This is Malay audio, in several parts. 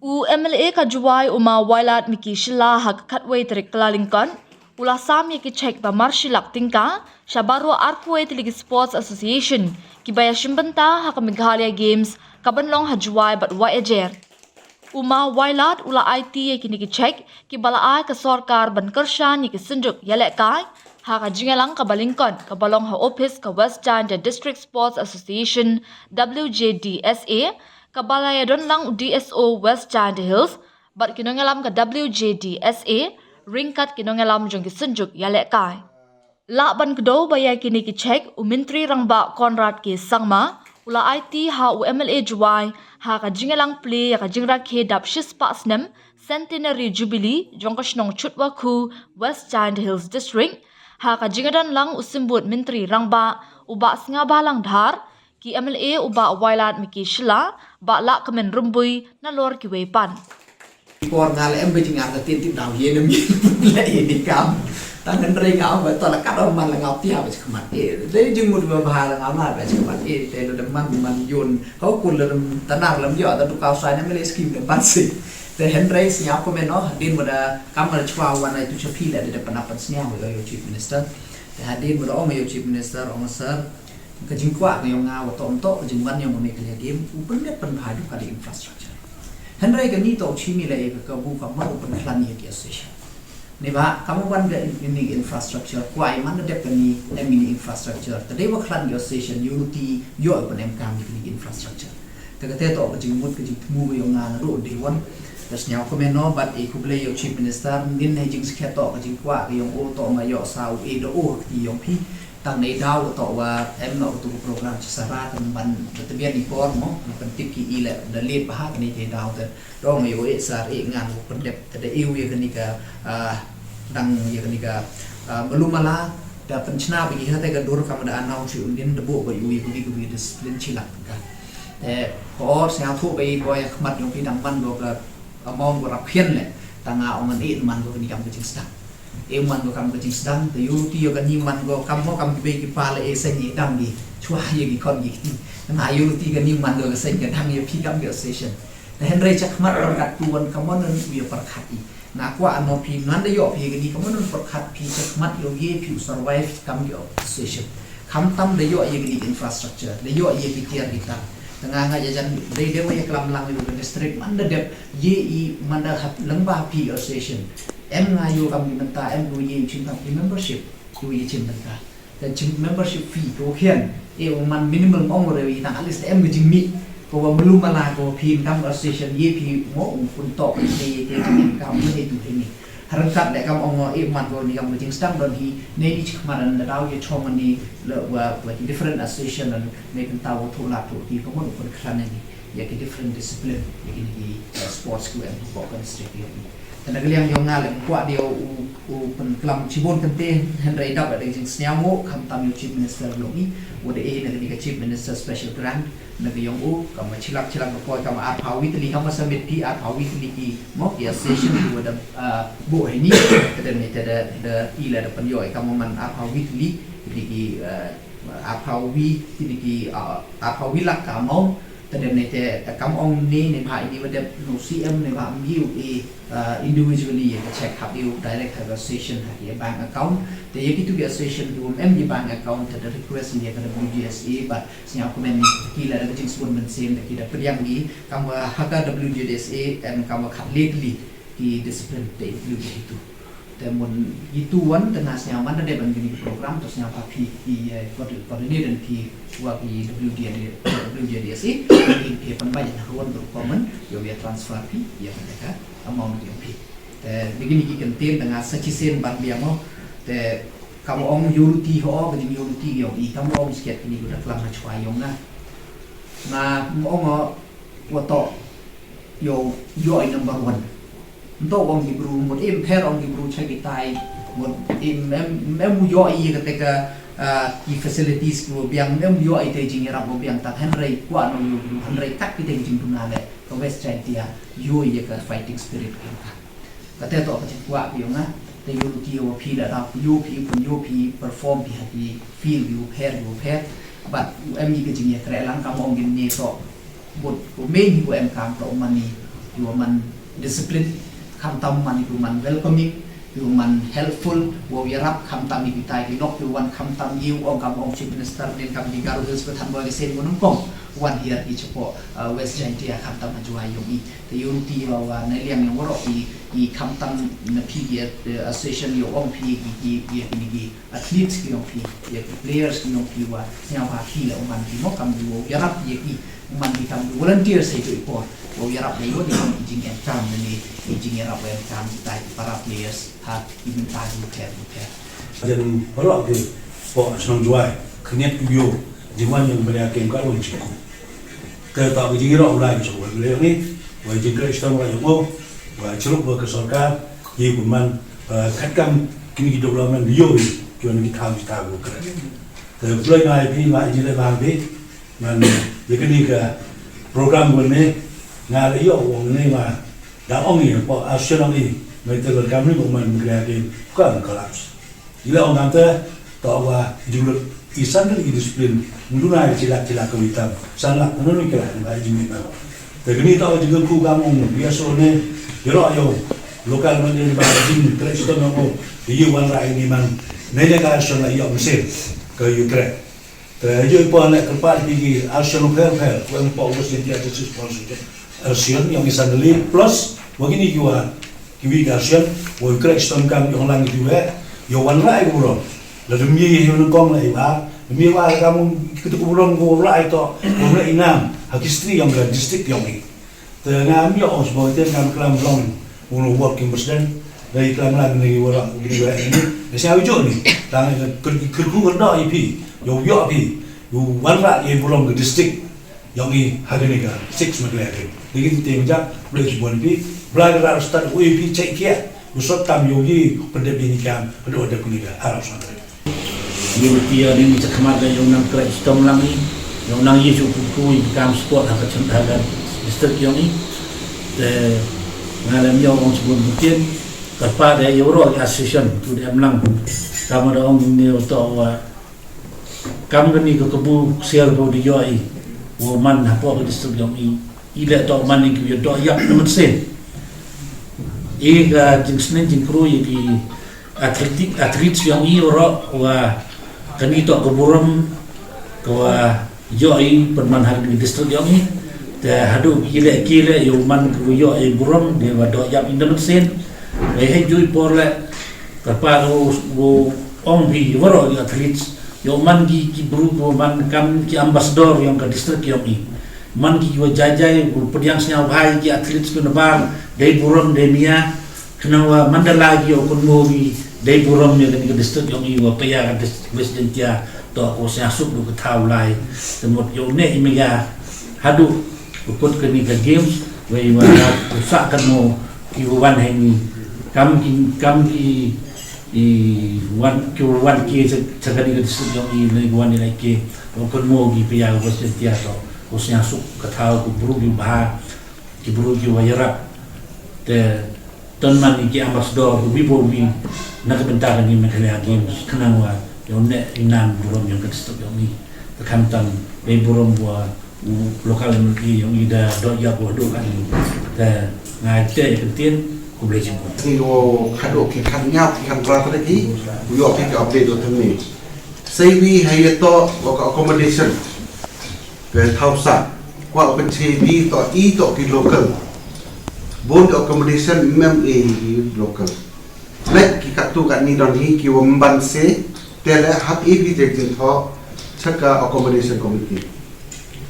MLA ka juwai uma wailat miki shila hak katway trik kelalingkon ula sami ki check ba marshilak tingka shabaro arkway tiligi sports association ki baya shimbanta hak Meghalaya games kabanlong hajuai bat waejer uma wailat ula IT kini ki check ki balaai ka sorkar ban kershan ni ki senjuk yalek kai haka jingalang kabalingkon kabalong ha office ka West Janda District Sports Association WJDSA kabalaya don lang DSO West Janda Hills bat kinongalam ka WJDSA ringkat kinongalam jong ki senjuk yalek kai la ban kedo baya kini ki check umintri rangba Conrad ki sangma ula IT ha UMLA juwai ha ka jingalang play ya ka jingra ke dap shispa snem centenary jubilee jong kashnong chutwa khu West Janda Hills District ha ka jingadan lang usimbut menteri rangba uba singa balang dhar ki MLA uba wailat miki shila ba la kemen rumbui na lor ki wepan por ngale em bây giờ tin tin đào ye nem le ni kam tangan rei ngau ba to la kat man la ngau tia ba khmat e de jing mut ba ba la ngau na ba khmat e te lo man yun ho kun la tanar lam yo ta tu kau sai nem le skim le ban si te Henry siap ko men no din moda kamar chwa wan ai tu chapi la de panapan snya mo yo chief minister te hadin moda ong yo chief minister ong sir ka jing kwa ngau ngau to to jing wan yo mo me kle game upun le pan bhaju ka di infrastructure Henry ka ni to chimi la e ka bu ka ma upun klan ye ki association ni ba kamu wan ga ini infrastructure kwai man de pani mini infrastructure tade wa klan yo association unity yo upun em kam ni infrastructure te ka te to ka jing mut ka jing mu yo nga ro de wan tas nyau ko meno bat e kuble yo chief minister nin ne jing skhe to ka jing kwa yo o to ma yo sau e do o ki yo pi tang nei dau to wa em no tu program chi sara tan ban te bian ni por mo pan tik ki ile da le ba ha ni te dau te do ma yo e sar e ngan pan dep te e wi ka ni ka dang ye ka ni ka belumala da pan chna bi ha te ka dur ka ma da anau chi undin de bo ba yu wi ku bi discipline chi lak ka te ko sa thu ba i boy khmat yo pi dang ban do ka among ko rap khian le tanga ong an e man go ni kam ko ching sta e man go kam ko ching sta te yu ti yo ka ni man go kam mo kam be ki pa le e sa ni dang gi chua ye gi kon gi ti na yu ti ka ni man go ka sa ni dang ye pi kam ge station te Henry chak khmat ron kat tuan kam mon wi par khat i na kwa no pi nan de yo pi ge ni kam mon par khat pi chak khmat yo ye pi survive kam ge station kham tam de yo ye gi infrastructure de yo ye pi tiar kita tengah jajan dari dia banyak kelam lang di district mana dep ye i mana hat lengba pi association em ngayu kami minta em du ye cinta membership du ye cinta dan membership fee to hian e man minimum ong rewi na alis em gijing mi ko belum mala ko pi kam association ye pi mo pun to te kam ni tu ini harangkat dek kam ong e man ko ni kam gijing stang don hi ne ni chmaran da daw ye choman ni le wa different association dan ne kan taw to la to ti ko mo ko klan ni ya ki different discipline ya ki sports ku en ko kan street yo dan agaliang yo ngale kwa dia u pen klam chibon kente Henry dap ada jing snyamo kam tam yo chief minister lo ni wode e na ni ka chief minister special grant na ga yong u kam chilak ko kam ar pawi tli kam samit pi ar pawi tli ki mo ya session ku da bo ni dan ni da ila da pen yo kam man ar pawi tli ki ar pawi lak ka mo dan ni te kam ong ni bhai ni wada no CM ni ba miu e individually ye check up you direct have association ha bank account te ye kitu ge association du em di bank account te request ni ka WGSA but sinya ko men ki la da jing spon men sem ki da priang ni kam ha ka WGSA and kam khat legally ki discipline te lu itu te mun itu wan tengah sinya man da ban gini program terus sinya pa pi koordinator dan pi wa ki WGDSA ki pembayar ruan berkomen yo ya transfer pi ya mereka amount yo pi te begini ki kenten dengan secisen ban biamo te kamu ong yuruti ho ke jing yuruti yo I kamu ong sket ni udah kelam na chwa yo na ong woto yo I number 1 untuk ong Hebrew một em pair ong Hebrew chai kitai một em mu yo I ketika ki facilities ko biang em yo I te jing rap mo biang tak Henry kwa no yo Henry tak ki te jing tunale ko West China yo I ka fighting spirit ka kata to ka kwa yo na te yo ti yo pi da yo pi perform pi hati feel yo pair but em ni ke jing ya kre lang kam ong gin ni to bot ko main ko em kam to mani อยู่มัน discipline คำตำมันอยู่มัน welcoming อยู่มัน helpful ว่าอย่ารับคำตำอีกตายที่นกอยู่วันคำตำยิวองค์กับองค์ chief minister เรียนคำดีการุณสประธานบริษัทวันนั้นก็วันเฮียร์อีเฉพาะWest Giant คำตำมาจอยอยู่อีแต่ยูทีว่าในเรื่องอย่างว่าเราอีคำตำในพีเassociation อยู่องค์พีอีathletes ที่องค์พีplayers ที่องค์พีว่าเนี่ยว่าที่แล้วมันที่นกคำอยู่อย่ารับอีมันที่คำ volunteer ใส่ตัวอีกคนว่าอย่ารับในวันนี้จริงๆจำนี่จริงๆรับจำได้para players ถ้าอินตาดูแค่dan baru ke po senang jual kenyat video jiwan yang mereka game kat orang cikgu ke tak berjigi rak ulai so boleh ni wajib jengkel istana orang yang wa ceruk berkesorkan ye kuman katkan kini development video ni jual ni kita go ke boleh ngai pi ngai jile bang pi man ye kini ke program ni ngai yo wong ni ma dah ong ni po asyik ni mereka kami kuman mereka game kan kolaps Ila orang kata tahu jumlah isan kan disiplin mundurnya cilak-cilak kewitam sangat menurut kira nggak jumlah mana. Tapi ni tahu juga ku kamu biasa ni gerak yo lokal mana ni bahasa jin Kristen kamu dia wan rai ni man nanya ke asal lah yo mesin ke Ukraine. Tapi pun nak kepat pergi asal lokal yang Paulus yang dia jadi sponsor asal yang isan ni plus begini juga kiwi asal Kristen kan yang lang juga yo wan rai kurang lalu mi yang kong lai ba mi wa kamu kita kurang ko rai to ko rai nam hakistri yang ke district yang ni tengah mi os bo ten kam klam long uno working president dari klam lang ni wala gini wa ini saya ujo ni tang kerku kerda IP yo yo IP yo wan rai yang kurang ke district yang ni hari ni kan 6 macam ni jadi kita macam boleh buat IP belajar start IP check kia usut tam yogi pendebini kam ada kuliah Arab sana. Dia ni macam kemarin yang nang kerja sistem lang ni, yang nang ye cukup kam sport hak cendagan distrik yang ni. Ngalam yang orang sebut mungkin kepada Euro Association tu dia melang. Kamu ada orang ni untuk kamu ni ke kebu siar kau dia ai. Woman apa ke distrik yang ni. Ila tak man ni ke dia yak teman sen. Jenis ni kru di atlet yang Euro wa kanito keburam kawa yoi perman hari distrik yang ni dah hadu kile yuman kru yoi buram dia wado yap Indonesia hejui porle kapal ong bi waro atlet yuman ki buru man kam ki ambassador yang ke distrik yang ni man ki jajai pediang senyal bahai ki atlet ku nebang dai buram dai mia kenawa mandala ki okun mogi dai buram ni ke distrik yang ni wa paya ke Western Tia to ko sia sup du ketau lai temut yo ne imega hadu ukut ke ni ke games we wa usakan mo ki wan hengi kam ki i wan ki sagadi ke distrik yang ni wan ni lai ki okun mogi paya ke Western Tia to ko sia sup ketau ku buru ki ba ki buru ki wa yarap te ton man ki ambassador bibo bi nak bentar ni mengenai games kenang wa yang ne inang buram yang kedistok yang ni terkantam be buram buat lokal yang ida dot ya buat do kan te ngai te pentin ku boleh jemput ni do kado ke kan nyap kan berapa lagi yo ke update do temi sai wi hayato wa accommodation ke thausa wa open TV to ki local bon accommodation mem local let ki katu kan ni don hi ki wamban se tele hak ibi de tho chaka accommodation committee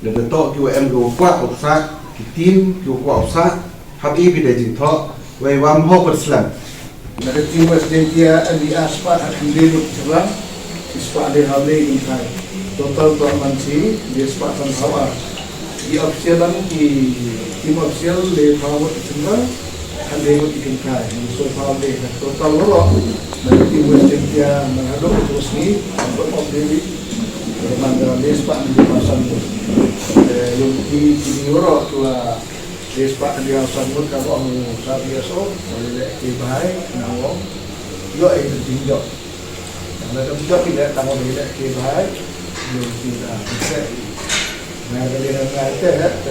le to ki em go kwa opsa ki team ki kwa opsa hak ibi de tho wai wam ho perslam na team was dia ali aspa akan dia sebab ispa de hale in kai total to mansi dia ispa tan hawa di officialan ki tim official le hawa tengah Kandeng ikan kai, so far deh. Total lorok dari Western dia mengaduk terus ni, untuk membeli mandor despak di pasar tu. Yang di lorok tu despak di pasar tu kalau sahaja biasa, boleh dibayar nawang, juga itu tinggal. Kalau tidak tidak tahu boleh dibayar, yang tidak bisa. Nah, kalau yang ada